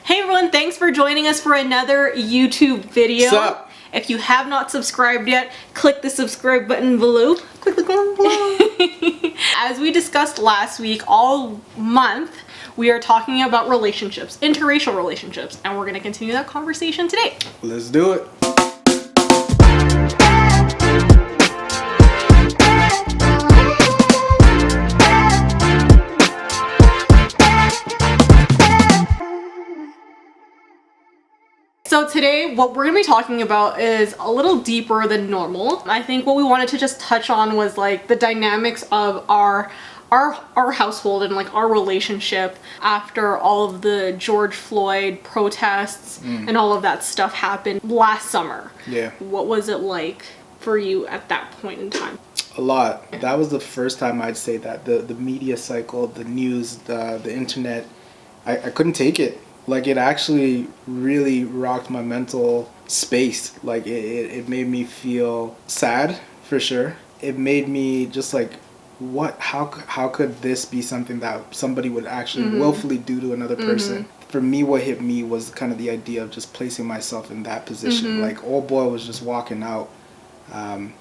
Hey everyone, thanks for joining us for another YouTube video. What's up? If you have not subscribed yet, click the subscribe button below. Click the button below. As we discussed last week, all month, we are talking about relationships, interracial relationships, and we're going to continue that conversation today. Let's do it. So today, what we're going to be talking about is a little deeper than normal. I think what we wanted to just touch on was like the dynamics of our household and like our relationship after all of the George Floyd protests and all of that stuff happened last summer. Yeah. What was it like for you at that point in time? A lot. That was the first time I'd say that. The media cycle, the news, the internet, I couldn't take it. Like, it actually really rocked my mental space. Like, it made me feel sad, for sure. It made me just like, what? How could this be something that somebody would actually willfully do to another person? For me, what hit me was kind of the idea of just placing myself in that position. Like, old boy was just walking out, and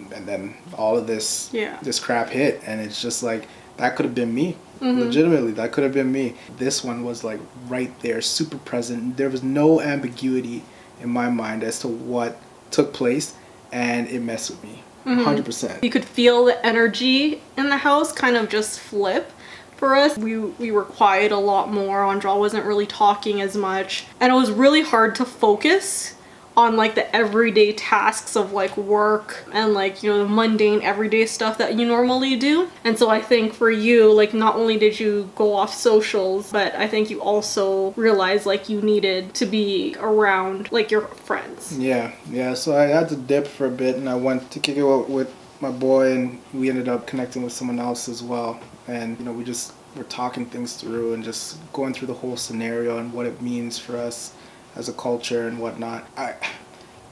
then all of this crap hit, and it's just like, that could have been me. Legitimately, that could have been me. This one was like right there, super present. There was no ambiguity in my mind as to what took place, and it messed with me 100%. You could feel the energy in the house kind of just flip for us. We were quiet a lot more. Andra wasn't really talking as much, and it was really hard to focus on like the everyday tasks of like work and like, you know, the mundane everyday stuff that you normally do. And so I think for you, like, not only did you go off socials, but I think you also realized like you needed to be around like your friends. Yeah. So I had to dip for a bit, and I went to kick it with my boy, and we ended up connecting with someone else as well. And, you know, we just were talking things through and just going through the whole scenario and what it means for us as a culture and whatnot.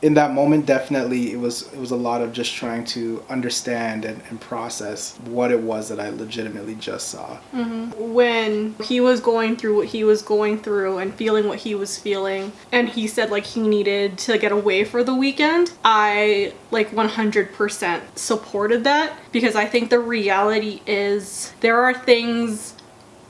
In that moment, definitely it was a lot of just trying to understand and process what it was that I legitimately just saw. When he was going through what he was going through and feeling what he was feeling, and he said like he needed to get away for the weekend, I like 100% supported that, because I think the reality is there are things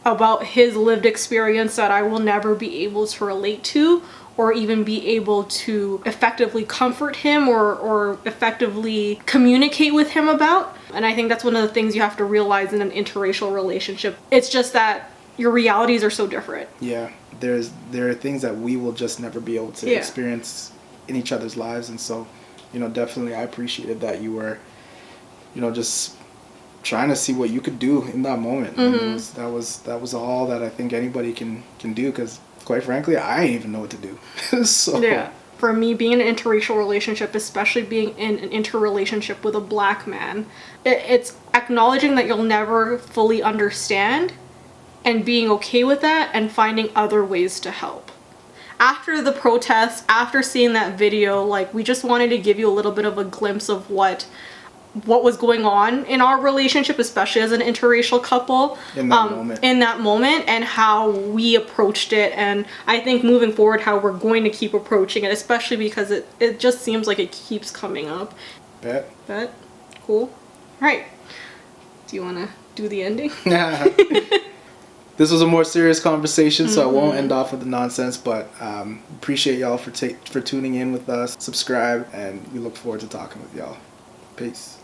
about his lived experience that I will never be able to relate to, or even be able to effectively comfort him or effectively communicate with him about. And I think that's one of the things you have to realize in an interracial relationship. It's just that your realities are so different. Yeah, there are things that we will just never be able to experience in each other's lives. And so, you know, definitely I appreciated that you were, you know, just trying to see what you could do in that moment. And that was all that I think anybody can do, because quite frankly, I didn't even know what to do. So yeah, for me, being in an interracial relationship, especially being in an interrelationship with a black man, it's acknowledging that you'll never fully understand and being okay with that and finding other ways to help. After the protests, after seeing that video, like, we just wanted to give you a little bit of a glimpse of what was going on in our relationship, especially as an interracial couple in that moment, and how we approached it. And I think moving forward, how we're going to keep approaching it, especially because it just seems like it keeps coming up. Bet? Cool. All right. Do you want to do the ending? This was a more serious conversation, so I won't end off with the nonsense, but appreciate y'all for tuning in with us. Subscribe, and we look forward to talking with y'all. Peace.